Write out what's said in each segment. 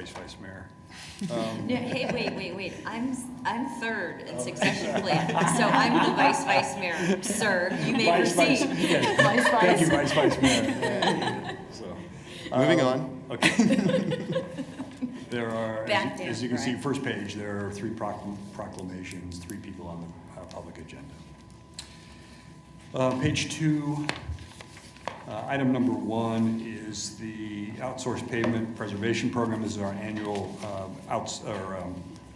Vice Mayor. Yeah, hey, wait. I'm third in succession plan, so I'm the vice mayor. Sir, you may proceed. Yes. Thank you, Vice Mayor. Yeah. So, Moving on. Okay. There are, Back down, as you can see, Brian. first page, there are 3 proclamations, 3 people on the public agenda. Page 2, item number 1 is the outsourced pavement preservation program. This is our annual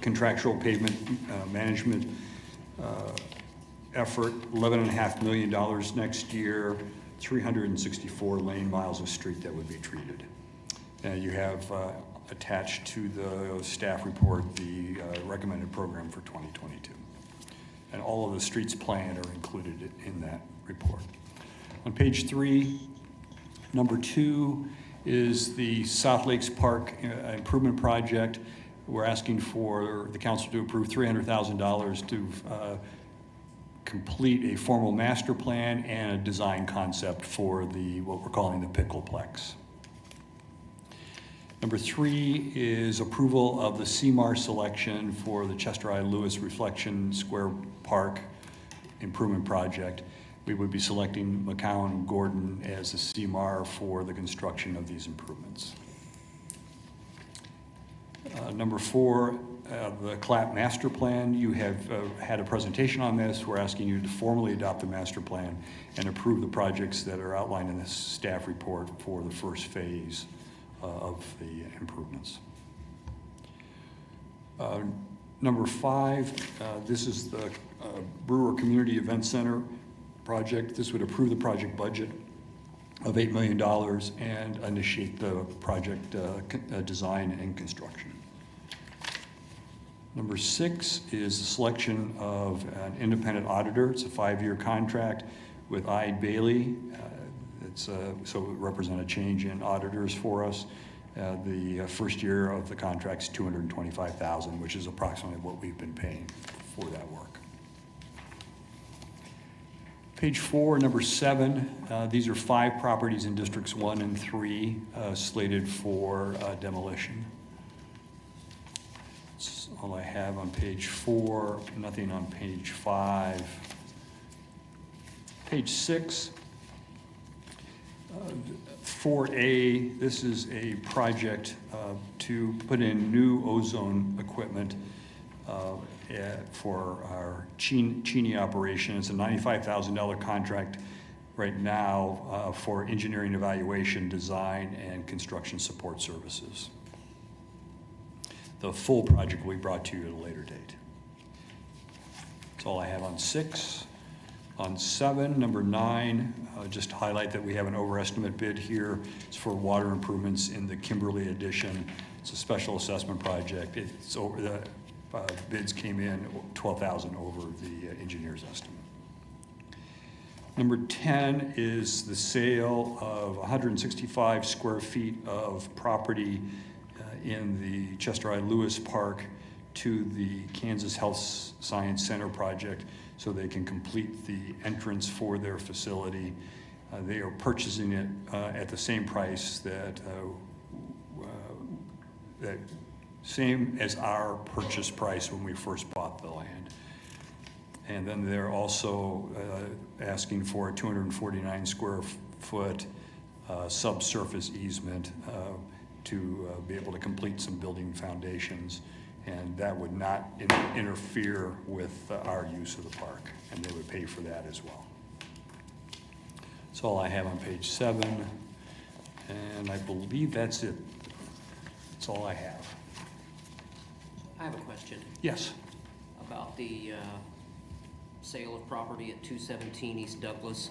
contractual pavement management effort. $11.5 million next year, 364 lane miles of street that would be treated. You have attached to the staff report the recommended program for 2022. And all of the streets planned are included in that report. On page 3, number 2 is the South Lakes Park improvement project. We're asking for the council to approve $300,000 to complete a formal master plan and a design concept for what we're calling the Pickleplex. Number 3 is approval of the CMAR selection for the Chester I. Lewis Reflection Square Park improvement project. We would be selecting McCown Gordon as the CMAR for the construction of these improvements. Number 4, the CLAP master plan. You have had a presentation on this. We're asking you to formally adopt the master plan and approve the projects that are outlined in this staff report for the first phase of the improvements. Number 5, this is the Brewer Community Event Center project. This would approve the project budget of $8 million and initiate the project design and construction. Number 6 is the selection of an independent auditor. It's a 5-year contract with Ide Bailey. So it would represent a change in auditors for us. The first year of the contract's $225,000, which is approximately what we've been paying for that work. Page 4, number 7, these are 5 properties in districts 1 and 3 slated for demolition. That's all I have on page 4, nothing on page 5. Page 6, 4A, this is a project to put in new ozone equipment for our Cheney operation. It's a $95,000 contract right now for engineering evaluation, design, and construction support services. The full project will be brought to you at a later date. That's all I have on 6. On 7, number 9, just to highlight that we have an overestimate bid here. It's for water improvements in the Kimberly addition. It's a special assessment project. It's over the bids came in $12,000 over the engineer's estimate. Number 10 is the sale of 165 square feet of property in the Chester I. Lewis Park to the Kansas Health Science Center project so they can complete the entrance for their facility. They are purchasing it at the same price that same as our purchase price when we first bought the land. And then they're also asking for a 249 square foot subsurface easement to be able to complete some building foundations. And that would not interfere with our use of the park, and they would pay for that as well. That's all I have on page 7, and I believe that's it. That's all I have. I have a question Yes. about the sale of property at 217 East Douglas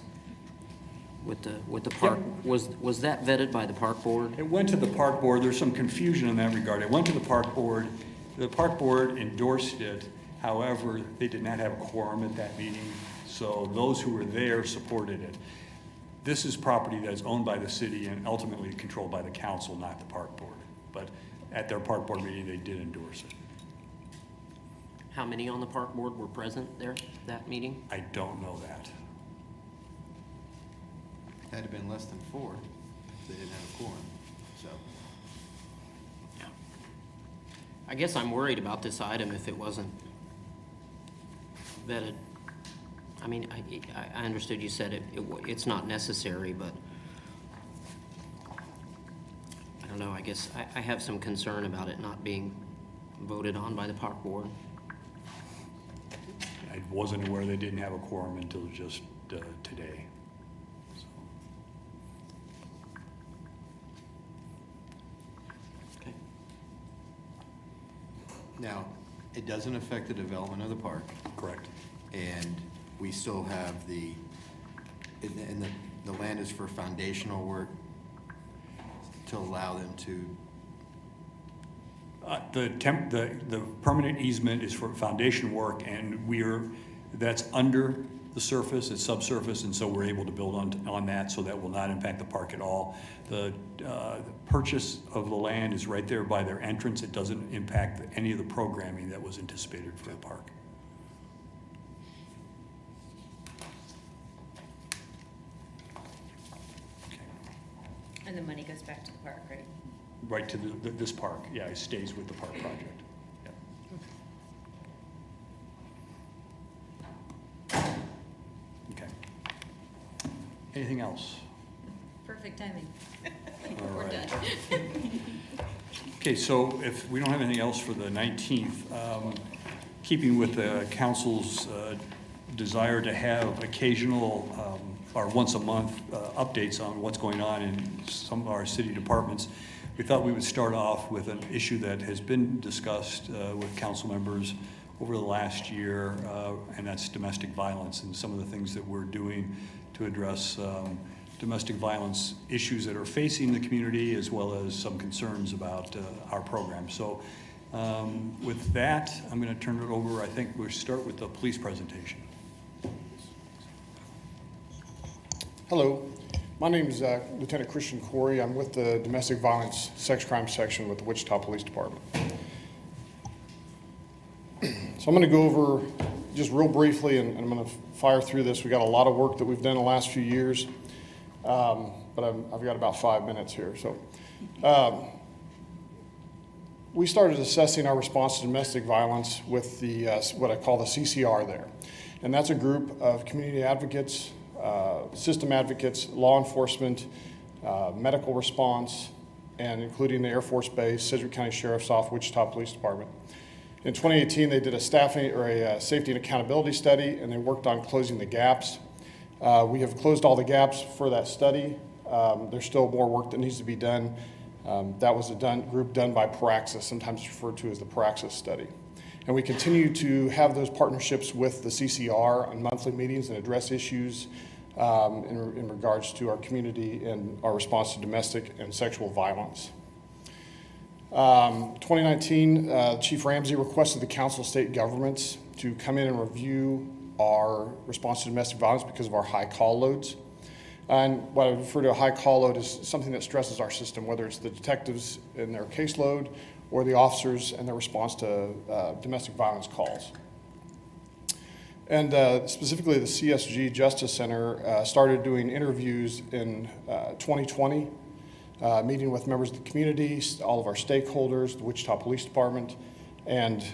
with the park. Was that vetted by the park board? It went to the park board. There's some confusion in that regard. It went to the park board. The park board endorsed it. However, they did not have a quorum at that meeting, so those who were there supported it. This is property that is owned by the city and ultimately controlled by the council, not the park board. But at their park board meeting, they did endorse it. How many on the park board were present there, that meeting? I don't know that. That'd have been less than 4 if they didn't have a quorum, so. I guess I'm worried about this item if it wasn't vetted. I mean, I understood you said it's not necessary, but I don't know, I guess I have some concern about it not being voted on by the park board. I wasn't aware they didn't have a quorum until just today. So, Okay. Now, it doesn't affect the development of the park, correct. and we still have and the land is for foundational work to allow them to, The permanent easement is for foundation work, and that's under the surface, it's subsurface, and so we're able to build on that, so that will not impact the park at all. The purchase of the land is right there by their entrance. It doesn't impact any of the programming that was anticipated for the park. And the money goes back to the park, right? Right to this park, yeah, it stays with the park project. Yeah. Okay. Anything else? Perfect timing. All We're right. done. Okay, so if we don't have anything else for the 19th, keeping with the council's desire to have occasional or once a month updates on what's going on in some of our city departments, we thought we would start off with an issue that has been discussed with council members over the last year, and that's domestic violence and some of the things that we're doing to address domestic violence issues that are facing the community, as well as some concerns about our program. So with that, I'm going to turn it over. I think we'll start with the police presentation. Hello, my name is Lieutenant Christian Corey. I'm with the Domestic Violence Sex Crime Section with the Wichita Police Department. So I'm going to go over just real briefly, and I'm going to fire through this. We got a lot of work that we've done the last few years, but I've got about 5 minutes here. So we started assessing our response to domestic violence with the what I call the CCR there, and that's a group of community advocates, system advocates, law enforcement, medical response, and including the Air Force Base, Sedgwick County Sheriff's Office, Wichita Police Department. In 2018, they did a staffing or a safety and accountability study, and they worked on closing the gaps. We have closed all the gaps for that study. There's still more work that needs to be done. That was a group done by Praxis, sometimes referred to as the Praxis study. And we continue to have those partnerships with the CCR on monthly meetings and address issues in regards to our community and our response to domestic and sexual violence. 2019, Chief Ramsey requested the Council of State Governments to come in and review our response to domestic violence because of our high call loads. And what I refer to a high call load is something that stresses our system, whether it's the detectives in their caseload or the officers and their response to domestic violence calls. And specifically the CSG Justice Center started doing interviews in 2020, meeting with members of the community, all of our stakeholders, the Wichita Police Department, and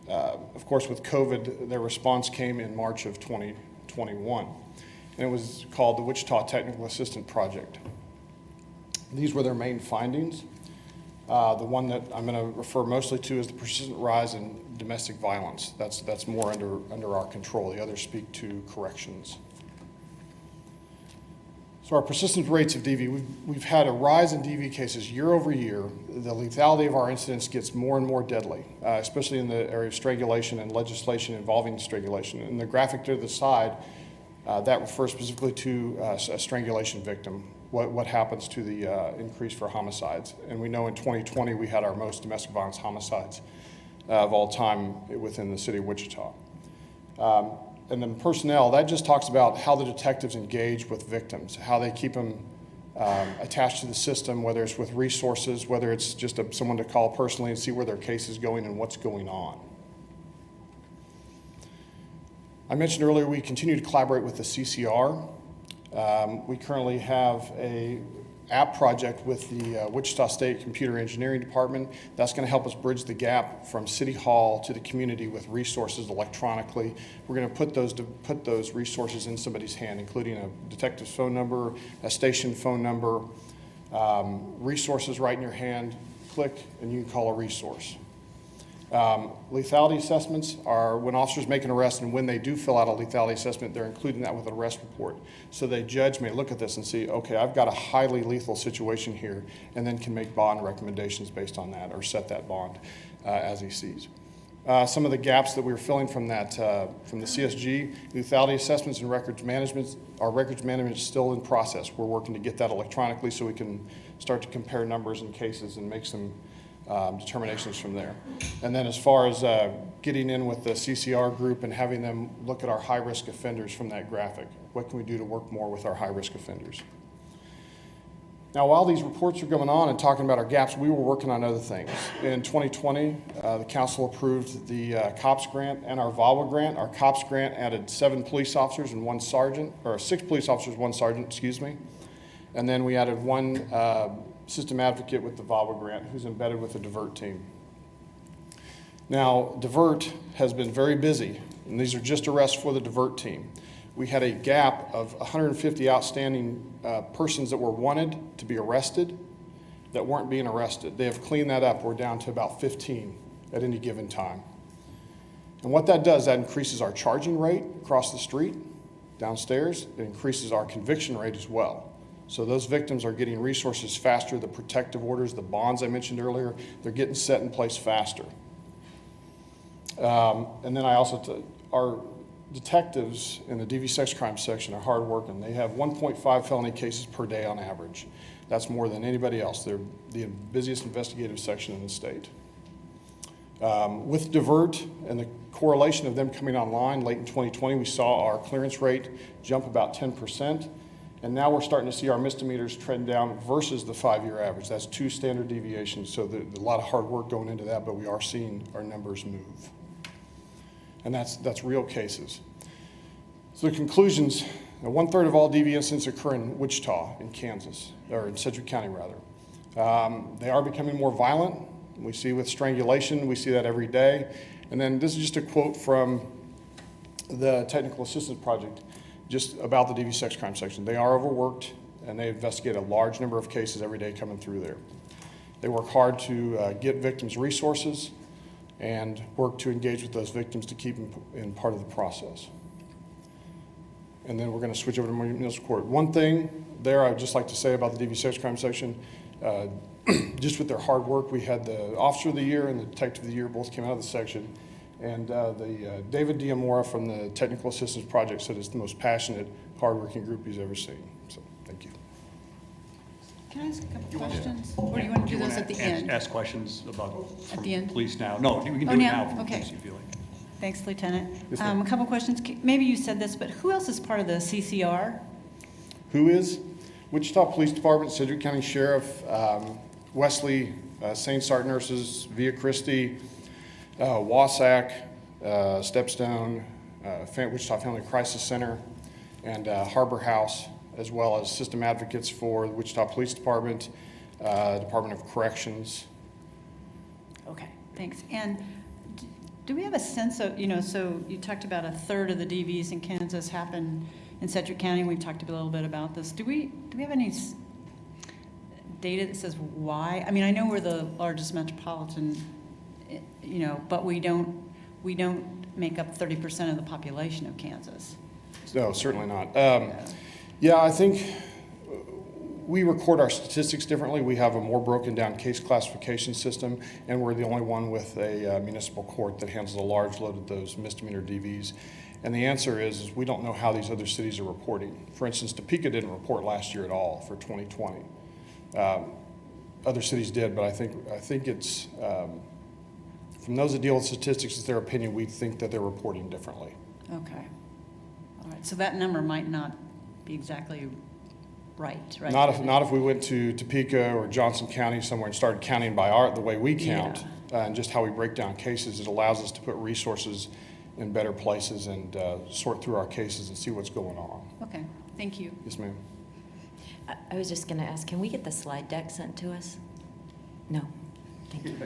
of course with COVID, their response came in March of 2021. And it was called the Wichita Technical Assistant Project. These were their main findings. The one that I'm going to refer mostly to is the persistent rise in domestic violence. That's more under our control. The others speak to corrections. So our persistent rates of DV, we've had a rise in DV cases year over year. The lethality of our incidents gets more and more deadly, especially in the area of strangulation and legislation involving strangulation. And the graphic to the side, that refers specifically to a strangulation victim, what happens to the increase for homicides. And we know in 2020 we had our most domestic violence homicides of all time within the city of Wichita. And then personnel, that just talks about how the detectives engage with victims, how they keep them attached to the system, whether it's with resources, whether it's just someone to call personally and see where their case is going and what's going on. I mentioned earlier we continue to collaborate with the CCR. We currently have a app project with the Wichita State Computer Engineering Department. That's going to help us bridge the gap from City Hall to the community with resources electronically. We're going to put those resources in somebody's hand, including a detective's phone number, a station phone number, resources right in your hand. Click and you can call a resource. Lethality assessments are when officers make an arrest, and when they do fill out a lethality assessment, they're including that with an arrest report. So the judge may look at this and see, okay, I've got a highly lethal situation here, and then can make bond recommendations based on that, or set that bond as he sees. Some of the gaps that we were filling from that, from the CSG, lethality assessments and records management, our records management is still in process. We're working to get that electronically so we can start to compare numbers and cases and make some determinations from there. And then as far as getting in with the CCR group and having them look at our high-risk offenders from that graphic. What can we do to work more with our high-risk offenders? Now, while these reports are going on and talking about our gaps, we were working on other things. In 2020, the council approved the COPS grant and our VAWA grant. Our COPS grant added 7 police officers and 1 sergeant, or 6 police officers, 1 sergeant, excuse me. And then we added 1 system advocate with the VAWA grant who's embedded with the DIVRT team. Now, DIVRT has been very busy, and these are just arrests for the DIVRT team. We had a gap of 150 outstanding persons that were wanted to be arrested that weren't being arrested. They have cleaned that up. We're down to about 15 at any given time. And what that does, that increases our charging rate across the street, downstairs. It increases our conviction rate as well. So those victims are getting resources faster. The protective orders, the bonds I mentioned earlier, they're getting set in place faster. And then our detectives in the DV sex crime section are hard working. They have 1.5 felony cases per day on average. That's more than anybody else. They're the busiest investigative section in the state. With DIVRT and the correlation of them coming online late in 2020, we saw our clearance rate jump about 10%. And now we're starting to see our misdemeanors trend down versus the 5-year average. That's 2 standard deviations. So there's a lot of hard work going into that, but we are seeing our numbers move. And that's real cases. So the conclusions, 1/3 of all DV incidents occur in Wichita, in Kansas, or in Sedgwick County rather. They are becoming more violent. We see with strangulation, we see that every day. And then this is just a quote from the Technical Assistance Project, just about the DV sex crime section. They are overworked, and they investigate a large number of cases every day coming through there. They work hard to get victims resources and work to engage with those victims to keep them in part of the process. And then we're going to switch over to municipal court. One thing there I'd just like to say about the DV sex crime section, just with their hard work, we had the Officer of the Year and the Detective of the Year both came out of the section. And David Diamora from the Technical Assistance Project said it's the most passionate, hardworking group he's ever seen. So, thank you. Can I ask a couple questions? Or do you want to do those at the end? Ask questions about At the end? police now. No, you can do Oh, it now? now from Okay. police if you like. Thanks, Lieutenant. Yes, ma'am. A couple questions. Maybe you said this, but who else is part of the CCR? Who is? Wichita Police Department, Sedgwick County Sheriff, Wesley, St. Sart Nurses, Via Christi, Wasack, Stepstone, Wichita Family Crisis Center, and Harbor House, as well as system advocates for the Wichita Police Department, Department of Corrections. Okay, thanks. And do we have a sense of, so you talked about 1/3 of the DVs in Kansas happen in Sedgwick County. We've talked a little bit about this. Do we have any data that says why? I mean, I know we're the largest metropolitan, but we don't make up 30% of the population of Kansas. No, certainly not. Yeah, I think we record our statistics differently. We have a more broken down case classification system, and we're the only one with a municipal court that handles a large load of those misdemeanor DVs. And the answer is we don't know how these other cities are reporting. For instance, Topeka didn't report last year at all for 2020. Other cities did, but I think it's, from those that deal with statistics, it's their opinion. We think that they're reporting differently. Okay. All right. So that number might not be exactly right? Not if we went to Topeka or Johnson County somewhere and started counting by the way we count, and just how we break down cases. It allows us to put resources in better places and sort through our cases and see what's going on. Okay. Thank you. Yes, ma'am. I was just gonna ask, can we get the slide deck sent to us? No, thank you.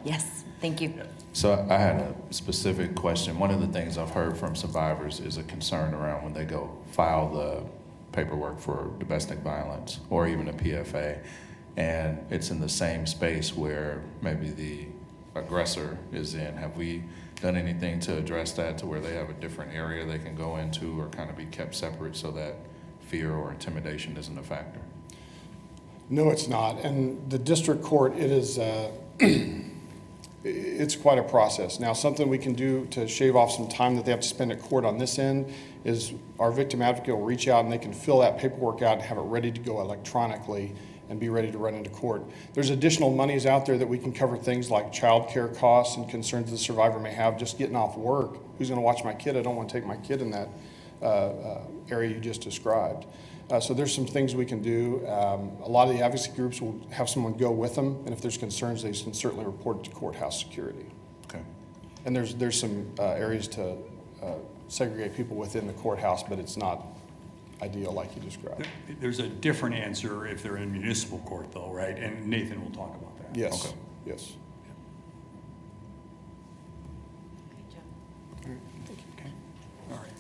Yes, thank you. So I had a specific question. One of the things I've heard from survivors is a concern around when they go file the paperwork for domestic violence or even a PFA, and it's in the same space where maybe the aggressor is in. Have we done anything to address that, to where they have a different area they can go into or kind of be kept separate so that fear or intimidation isn't a factor? No, it's not. And the district court, it is, it's quite a process. Now, something we can do to shave off some time that they have to spend at court on this end is our victim advocate will reach out and they can fill that paperwork out and have it ready to go electronically and be ready to run into court. There's additional monies out there that we can cover things like child care costs and concerns the survivor may have just getting off work. Who's going to watch my kid? I don't want to take my kid in that area you just described. So there's some things we can do. A lot of the advocacy groups will have someone go with them, and if there's concerns, they can certainly report it to courthouse security. Okay. And there's some areas to segregate people within the courthouse, but it's not ideal like you described. There's a different answer if they're in municipal court though, right? And Nathan will talk about that. Yes, Okay. yes. All right.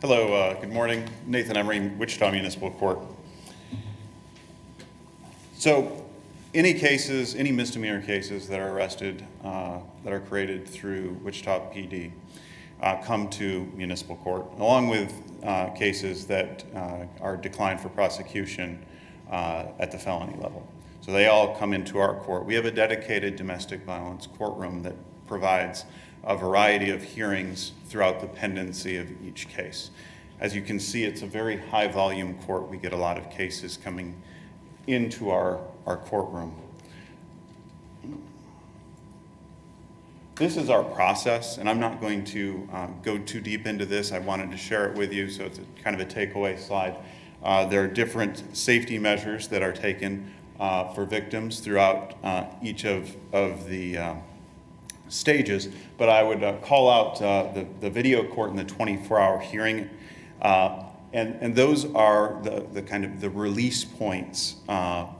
Hello, good morning. Nathan Emery, Wichita Municipal Court. So any cases, any misdemeanor cases that are arrested, that are created through Wichita PD come to municipal court, along with cases that are declined for prosecution at the felony level. So they all come into our court. We have a dedicated domestic violence courtroom that provides a variety of hearings throughout the pendency of each case. As you can see, it's a very high volume court. We get a lot of cases coming into our courtroom. This is our process, and I'm not going to go too deep into this. I wanted to share it with you, so it's kind of a takeaway slide. There are different safety measures that are taken for victims throughout each of the stages, but I would call out the video court and the 24-hour hearing, and those are the kind of the release points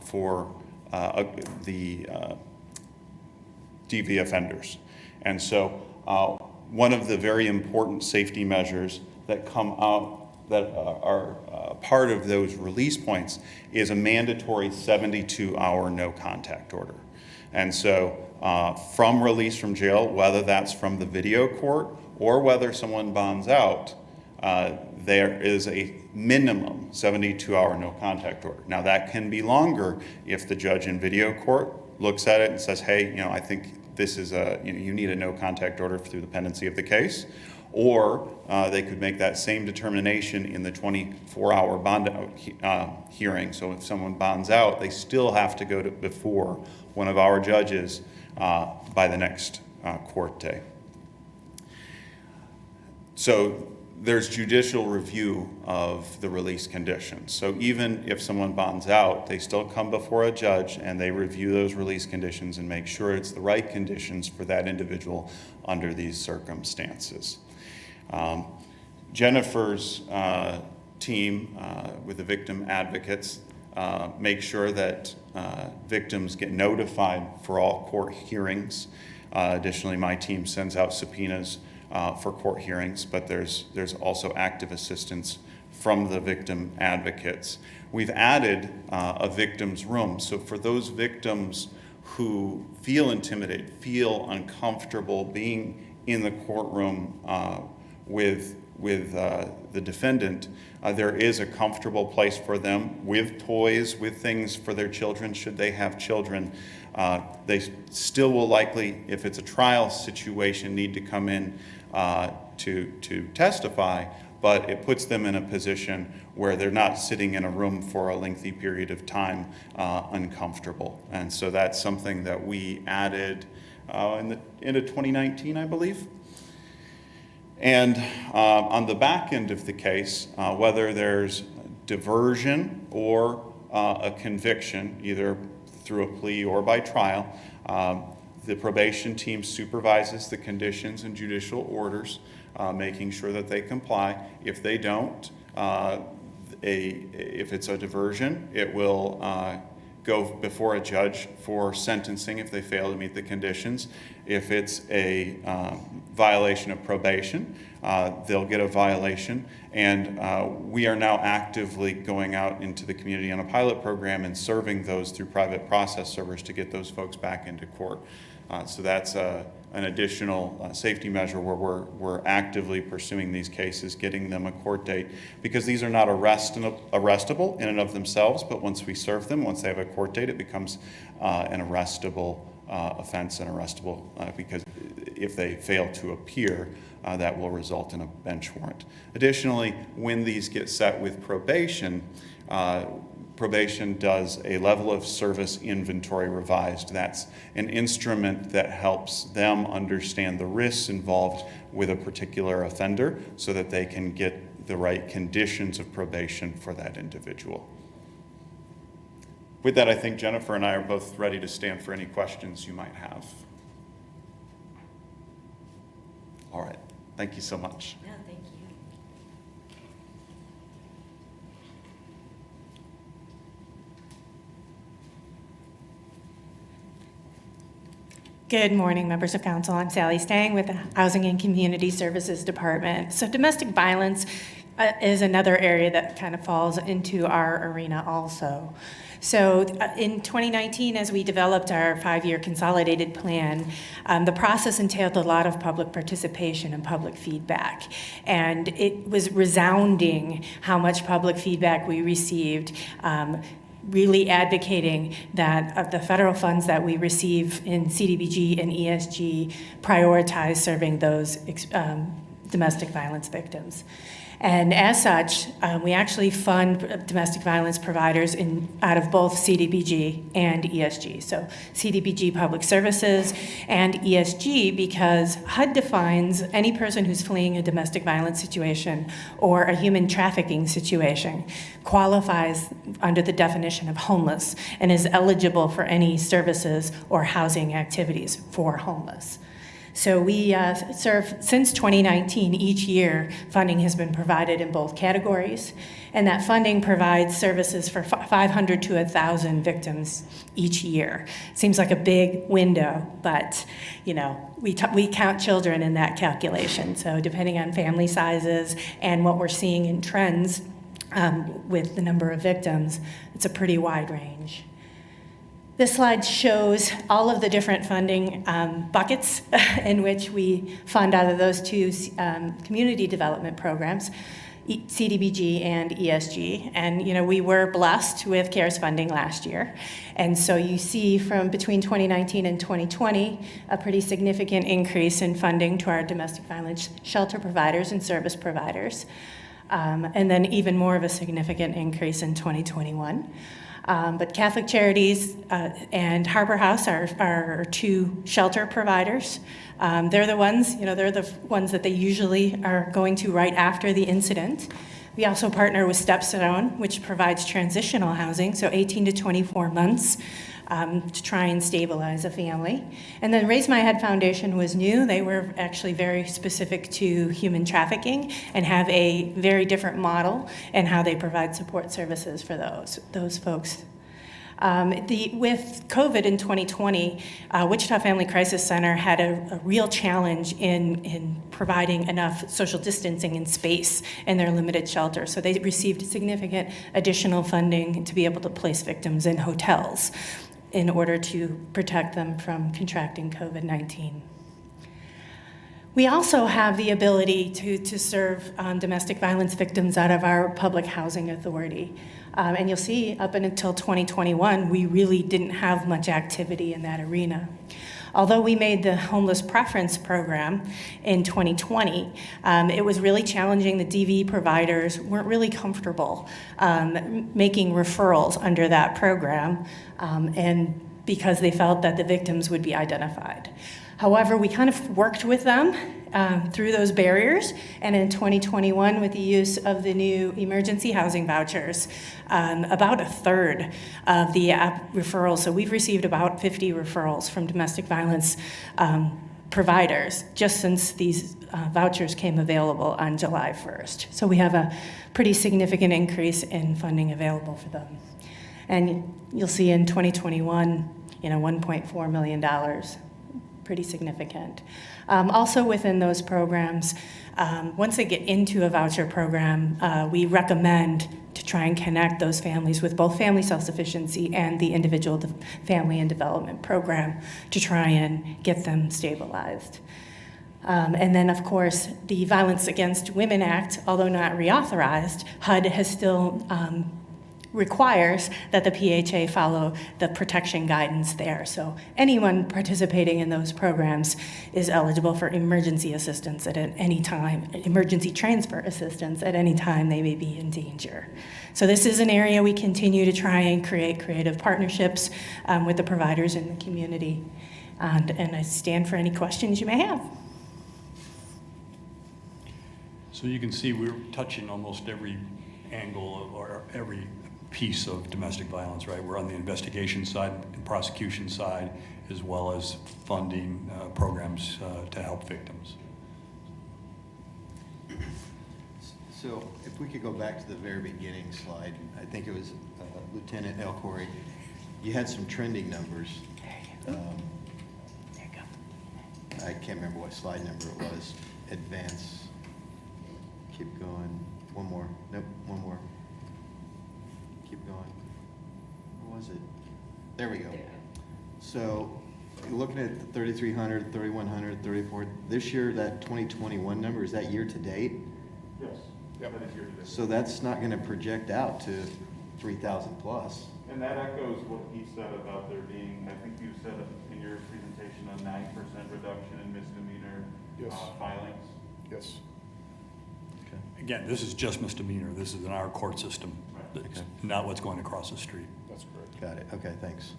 for the DV offenders. And so one of the very important safety measures that come out that are part of those release points is a mandatory 72-hour no contact order. And so from release from jail, whether that's from the video court or whether someone bonds out, there is a minimum 72-hour no contact order. Now that can be longer if the judge in video court looks at it and says, hey, I think this is you need a no contact order through the pendency of the case. Or they could make that same determination in the 24-hour bond hearing. So if someone bonds out, they still have to go to before one of our judges by the next court day. So there's judicial review of the release conditions. So even if someone bonds out, they still come before a judge and they review those release conditions and make sure it's the right conditions for that individual under these circumstances. Jennifer's team with the victim advocates make sure that victims get notified for all court hearings. Additionally, my team sends out subpoenas for court hearings, but there's also active assistance from the victim advocates. We've added a victim's room. So for those victims who feel intimidated, feel uncomfortable being in the courtroom with the defendant, there is a comfortable place for them with toys, with things for their children, should they have children. They still will likely, if it's a trial situation, need to come in to testify, but it puts them in a position where they're not sitting in a room for a lengthy period of time uncomfortable. And so that's something that we added in the end of 2019, I believe. And on the back end of the case, whether there's diversion or a conviction, either through a plea or by trial, The probation team supervises the conditions and judicial orders, making sure that they comply. If they don't, if it's a diversion, it will go before a judge for sentencing if they fail to meet the conditions. If it's a violation of probation, they'll get a violation. And we are now actively going out into the community on a pilot program and serving those through private process servers to get those folks back into court. So that's an additional safety measure where we're actively pursuing these cases, getting them a court date, because these are not arrestable in and of themselves, but once we serve them, once they have a court date, it becomes an arrestable offense and arrestable because if they fail to appear, that will result in a bench warrant. Additionally, when these get set with probation, probation does a level of service inventory revised. That's an instrument that helps them understand the risks involved with a particular offender so that they can get the right conditions of probation for that individual. With that, I think Jennifer and I are both ready to stand for any questions you might have. All right, thank you so much. No, thank you. Good morning, members of council. I'm Sally Stang with the Housing and Community Services Department. So domestic violence is another area that kind of falls into our arena also. So in 2019, as we developed our 5-year consolidated plan, the process entailed a lot of public participation and public feedback. And it was resounding how much public feedback we received, really advocating that the federal funds that we receive in CDBG and ESG prioritize serving those domestic violence victims. And as such, we actually fund domestic violence providers out of both CDBG and ESG. So CDBG Public Services and ESG because HUD defines any person who's fleeing a domestic violence situation or a human trafficking situation qualifies under the definition of homeless and is eligible for any services or housing activities for homeless. So we serve, since 2019, each year, funding has been provided in both categories, and that funding provides services for 500 to 1,000 victims each year. Seems like a big window, but we count children in that calculation. So depending on family sizes and what we're seeing in trends with the number of victims, it's a pretty wide range. This slide shows all of the different funding buckets in which we fund out of those two community development programs, CDBG and ESG. And we were blessed with CARES funding last year. And so you see from between 2019 and 2020, a pretty significant increase in funding to our domestic violence shelter providers and service providers. And then even more of a significant increase in 2021. But Catholic Charities and Harbor House are our two shelter providers. They're the ones, that they usually are going to right after the incident. We also partner with Stepstone, which provides transitional housing, so 18 to 24 months to try and stabilize a family. And then Raise My Head Foundation was new. They were actually very specific to human trafficking and have a very different model in how they provide support services for those folks. With COVID in 2020, Wichita Family Crisis Center had a real challenge in providing enough social distancing and space in their limited shelter. So they received significant additional funding to be able to place victims in hotels in order to protect them from contracting COVID-19. We also have the ability to serve domestic violence victims out of our public housing authority. And you'll see up until 2021, we really didn't have much activity in that arena. Although we made the homeless preference program in 2020, it was really challenging. The DV providers weren't really comfortable making referrals under that program, and because they felt that the victims would be identified. However, we kind of worked with them through those barriers, and in 2021, with the use of the new emergency housing vouchers, about a third of the referrals, so we've received about 50 referrals from domestic violence providers just since these vouchers came available on July 1st. So we have a pretty significant increase in funding available for them. And you'll see in 2021, $1.4 million, pretty significant. Also within those programs, once they get into a voucher program, we recommend to try and connect those families with both family self-sufficiency and the individual family and development program to try and get them stabilized. And then, of course, the Violence Against Women Act, although not reauthorized, HUD has still requires that the PHA follow the protection guidance there. So anyone participating in those programs is eligible for emergency assistance at any time, emergency transfer assistance at any time they may be in danger. So this is an area we continue to try and create creative partnerships with the providers in the community. And I stand for any questions you may have. So you can see we're touching almost every angle or every piece of domestic violence, right? We're on the investigation side and prosecution side, as well as funding programs to help victims. So if we could go back to the very beginning slide, I think it was Lieutenant Elcory, you had some trending numbers. There you go. I can't remember what slide number it was. Advance. Keep going. One more. Nope, one more. Keep going. What was it? There we go. So you're looking at the 3,300, 3,100, 34. This year, that 2021 number, is that year to date? Yes, that is year to date. So that's not going to project out to 3,000 plus. And that echoes what he said about there being, I think you said in your presentation, a 9% reduction in misdemeanor Yes. filings. Yes. Again, this is just misdemeanor. This is in our court system. Right. It's not what's going across the street. That's correct. Got it. Okay, thanks.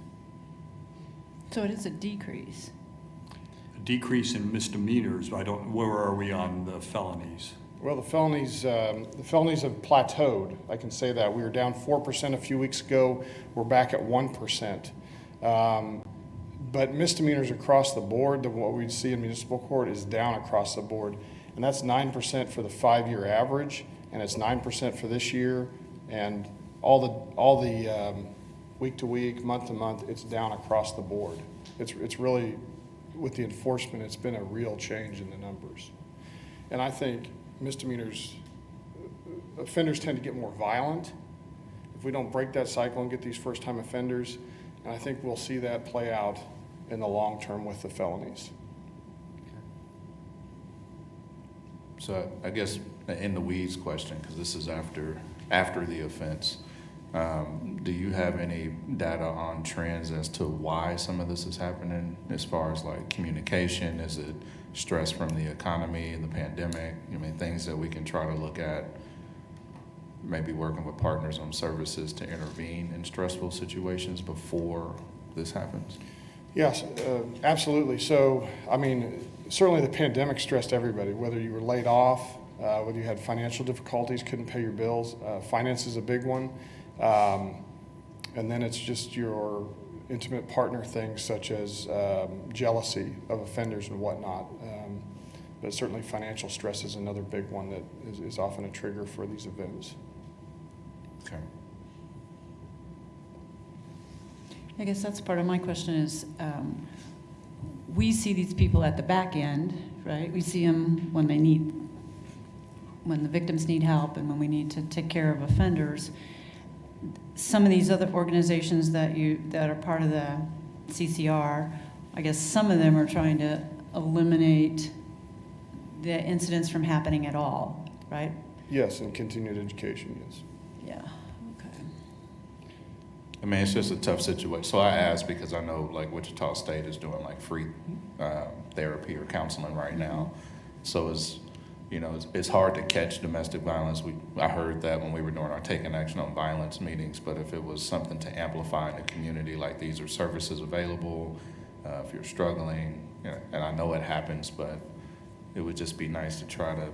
So it is a decrease. A decrease in misdemeanors. Where are we on the felonies? Well, the felonies have plateaued. I can say that. We were down 4% a few weeks ago. We're back at 1%. But misdemeanors across the board, what we see in municipal court is down across the board. And that's 9% for the 5-year average, and it's 9% for this year. And all the week to week, month to month, it's down across the board. It's really, with the enforcement, it's been a real change in the numbers. And I think offenders tend to get more violent if we don't break that cycle and get these first-time offenders. And I think we'll see that play out in the long term with the felonies. So I guess in the weeds question, because this is after the offense, do you have any data on trends as to why some of this is happening as far as like communication? Is it stress from the economy and the pandemic? I mean, things that we can try to look at, maybe working with partners on services to intervene in stressful situations before this happens? Yes, absolutely. So, I mean, certainly the pandemic stressed everybody, whether you were laid off, whether you had financial difficulties, couldn't pay your bills. Finance is a big one. And then it's just your intimate partner things such as jealousy of offenders and whatnot. But certainly financial stress is another big one that is often a trigger for these events. Okay. I guess that's part of my question is, we see these people at the back end, right? We see them when the victims need help and when we need to take care of offenders. Some of these other organizations that are part of the CCR, I guess some of them are trying to eliminate the incidents from happening at all, right? Yes, and continued education, yes. Yeah, okay. I mean, it's just a tough situation. So I asked because I know like Wichita State is doing like free therapy or counseling right now. So it's hard to catch domestic violence. I heard that when we were doing our Taking Action on Violence meetings, but if it was something to amplify in the community, like these are services available if you're struggling, and I know it happens, but it would just be nice to try to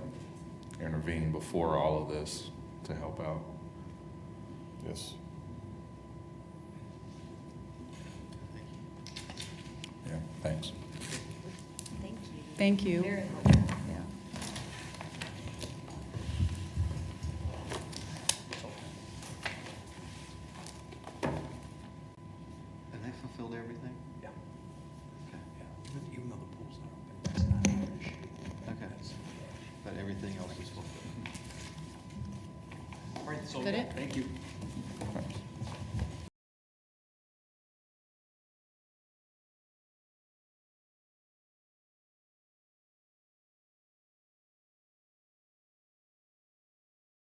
intervene before all of this to help out. Yes. Yeah, thanks. Thank you. Thank you. Very much. Yeah. Have they fulfilled everything? Yeah. Okay. Even though the pool's not open, that's not an issue. Okay. But everything else is fulfilled. All right, so, That it? thank you.